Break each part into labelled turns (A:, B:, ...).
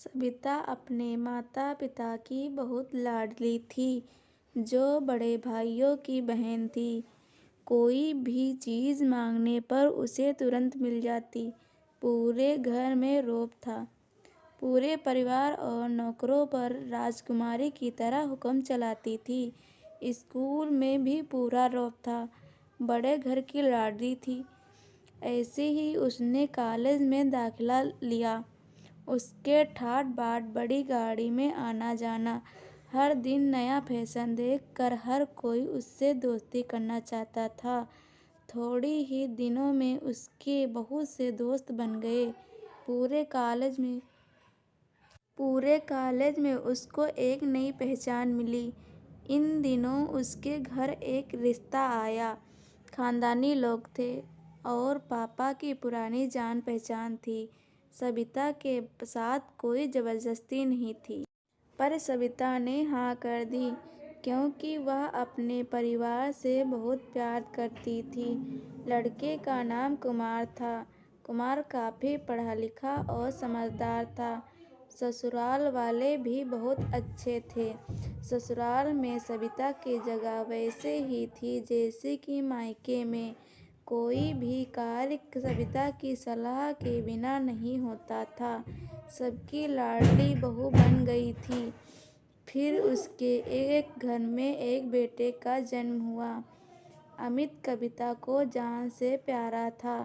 A: सविता अपने माता पिता की बहुत लाडली थी, जो बड़े भाइयों की बहन थी। कोई भी चीज़ मांगने पर उसे तुरंत मिल जाती। पूरे घर में रौब था। पूरे परिवार और नौकरों पर राजकुमारी की तरह हुक्म चलाती थी। स्कूल में भी पूरा रौब था। बड़े घर की लाडली थी। ऐसे ही उसने कॉलेज में दाखिला लिया। उसके ठाट बाट बड़ी गाड़ी में आना जाना, हर दिन नया फैशन देख कर हर कोई उससे दोस्ती करना चाहता था। थोड़ी ही दिनों में उसके बहुत से दोस्त बन गए। पूरे कॉलेज में उसको एक नई पहचान मिली। इन दिनों उसके घर एक रिश्ता आया। खानदानी लोग थे और पापा की पुरानी जान पहचान थी। सविता के साथ कोई जबरदस्ती नहीं थी, पर सविता ने हाँ कर दी क्योंकि वह अपने परिवार से बहुत प्यार करती थी। लड़के का नाम कुमार था। कुमार काफ़ी पढ़ा लिखा और समझदार था। ससुराल वाले भी बहुत अच्छे थे। ससुराल में सविता की जगह वैसे ही थी जैसे कि मायके में। कोई भी कार्य सविता की सलाह के बिना नहीं होता था। सबकी लाडली बहू बन गई थी। फिर उसके एक घर में एक बेटे का जन्म हुआ। अमित कविता को जान से प्यारा था।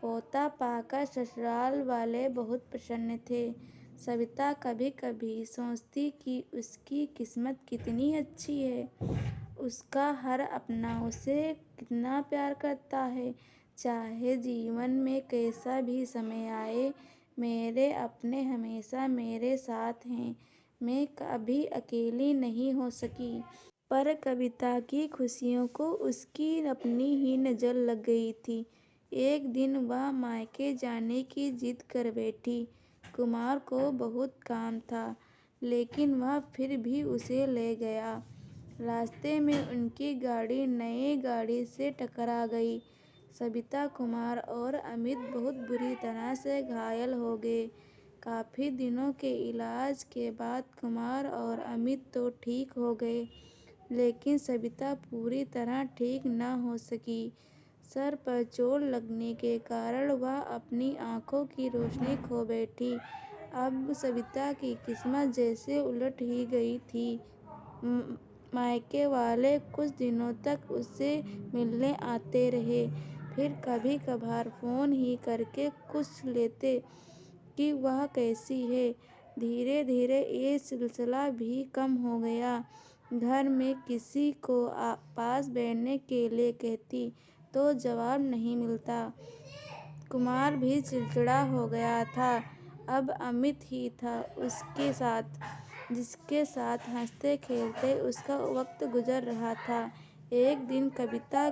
A: पोता पाकर ससुराल वाले बहुत प्रसन्न थे। सविता कभी कभी सोचती कि उसकी किस्मत कितनी अच्छी है। उसका हर अपना उसे कितना प्यार करता है। चाहे जीवन में कैसा भी समय आए, मेरे अपने हमेशा मेरे साथ हैं। मैं कभी अकेली नहीं हो सकी। पर कविता की खुशियों को उसकी अपनी ही नज़र लग गई थी। एक दिन वह मायके जाने की जिद कर बैठी। कुमार को बहुत काम था, लेकिन वह फिर भी उसे ले गया। रास्ते में उनकी गाड़ी नई गाड़ी से टकरा गई। सविता, कुमार और अमित बहुत बुरी तरह से घायल हो गए। काफ़ी दिनों के इलाज के बाद कुमार और अमित तो ठीक हो गए, लेकिन सविता पूरी तरह ठीक न हो सकी। सर पर चोट लगने के कारण वह अपनी आंखों की रोशनी खो बैठी। अब सविता की किस्मत जैसे उलट ही गई थी। मायके वाले कुछ दिनों तक उससे मिलने आते रहे, फिर कभी कभार फ़ोन ही करके पूछ लेते कि वह कैसी है। धीरे धीरे ये सिलसिला भी कम हो गया। घर में किसी को पास बैठने के लिए कहती तो जवाब नहीं मिलता। कुमार भी चिड़चिड़ा हो गया था। अब अमित ही था उसके साथ, जिसके साथ हंसते खेलते उसका वक्त गुजर रहा था। एक दिन कविता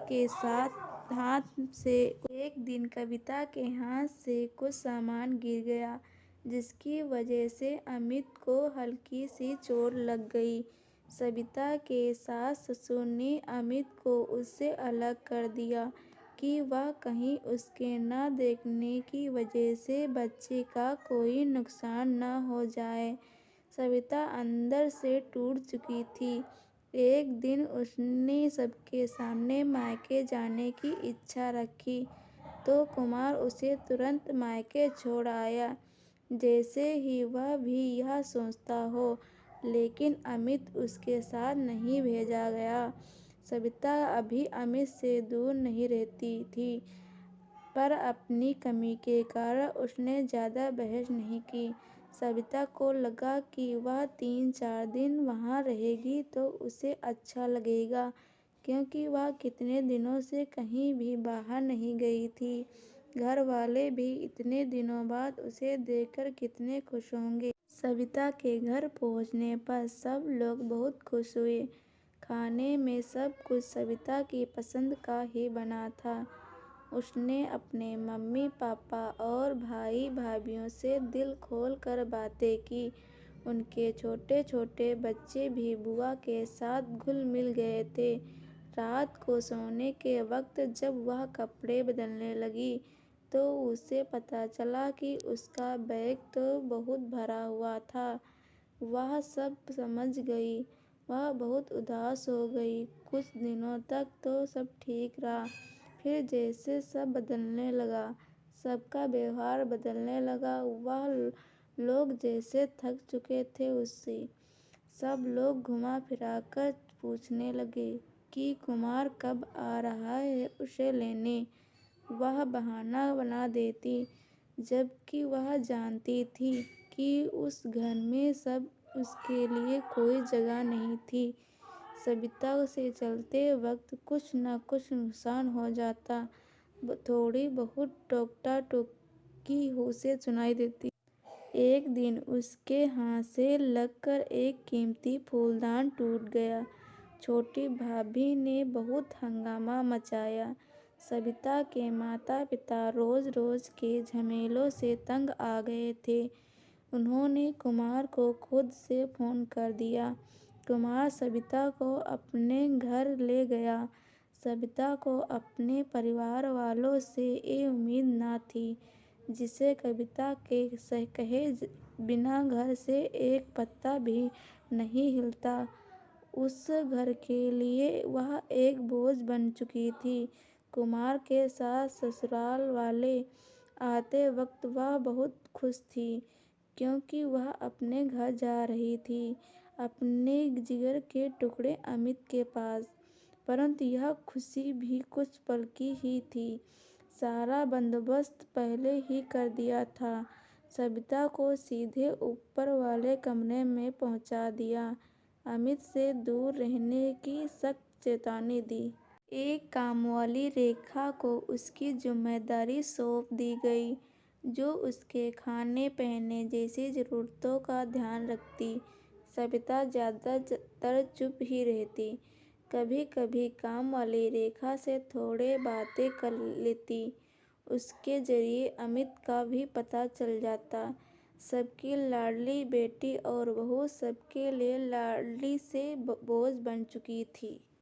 A: के हाथ से कुछ सामान गिर गया, जिसकी वजह से अमित को हल्की सी चोट लग गई। सविता के सास ससुर ने अमित को उससे अलग कर दिया कि वह कहीं उसके न देखने की वजह से बच्चे का कोई नुकसान न हो जाए। सविता अंदर से टूट चुकी थी। एक दिन उसने सबके सामने मायके जाने की इच्छा रखी तो कुमार उसे तुरंत मायके छोड़ आया, जैसे ही वह भी यह सोचता हो। लेकिन अमित उसके साथ नहीं भेजा गया। सविता अभी अमित से दूर नहीं रहती थी, पर अपनी कमी के कारण उसने ज़्यादा बहस नहीं की। सविता को लगा कि वह 3-4 दिन वहाँ रहेगी तो उसे अच्छा लगेगा, क्योंकि वह कितने दिनों से कहीं भी बाहर नहीं गई थी। घर वाले भी इतने दिनों बाद उसे देखकर कितने खुश होंगे। सविता के घर पहुँचने पर सब लोग बहुत खुश हुए। खाने में सब कुछ सविता की पसंद का ही बना था। उसने अपने मम्मी पापा और भाई भाभियों से दिल खोल कर बातें की। उनके छोटे छोटे बच्चे भी बुआ के साथ घुल मिल गए थे। रात को सोने के वक्त जब वह कपड़े बदलने लगी तो उसे पता चला कि उसका बैग तो बहुत भरा हुआ था। वह सब समझ गई। वह बहुत उदास हो गई। कुछ दिनों तक तो सब ठीक रहा। फिर जैसे सब बदलने लगा, सबका व्यवहार बदलने लगा। वह लोग जैसे थक चुके थे उससे। सब लोग घुमा फिराकर पूछने लगे कि कुमार कब आ रहा है उसे लेने। वह बहाना बना देती, जबकि वह जानती थी कि उस घर में सब उसके लिए कोई जगह नहीं थी। सविता से चलते वक्त कुछ न कुछ नुकसान हो जाता। थोड़ी बहुत टोका टोकी उसे सुनाई देती। एक दिन उसके हाथ से लगकर एक कीमती फूलदान टूट गया। छोटी भाभी ने बहुत हंगामा मचाया। सविता के माता पिता रोज रोज के झमेलों से तंग आ गए थे। उन्होंने कुमार को खुद से फोन कर दिया। कुमार सविता को अपने घर ले गया। सविता को अपने परिवार वालों से ये उम्मीद न थी, जिसे कविता के कहे बिना घर से एक पत्ता भी नहीं हिलता। उस घर के लिए वह एक बोझ बन चुकी थी। कुमार के साथ ससुराल वाले आते वक्त वह बहुत खुश थी, क्योंकि वह अपने घर जा रही थी, अपने जिगर के टुकड़े अमित के पास। परंतु यह खुशी भी कुछ पल की ही थी। सारा बंदोबस्त पहले ही कर दिया था। सविता को सीधे ऊपर वाले कमरे में पहुंचा दिया। अमित से दूर रहने की सख्त चेतावनी दी। एक कामवाली रेखा को उसकी जिम्मेदारी सौंप दी गई, जो उसके खाने पहनने जैसी जरूरतों का ध्यान रखती। सविता ज्यादातर चुप ही रहती। कभी कभी काम वाली रेखा से थोड़े बातें कर लेती। उसके जरिए अमित का भी पता चल जाता। सबकी लाडली बेटी और बहू सबके लिए लाडली से बोझ बन चुकी थी।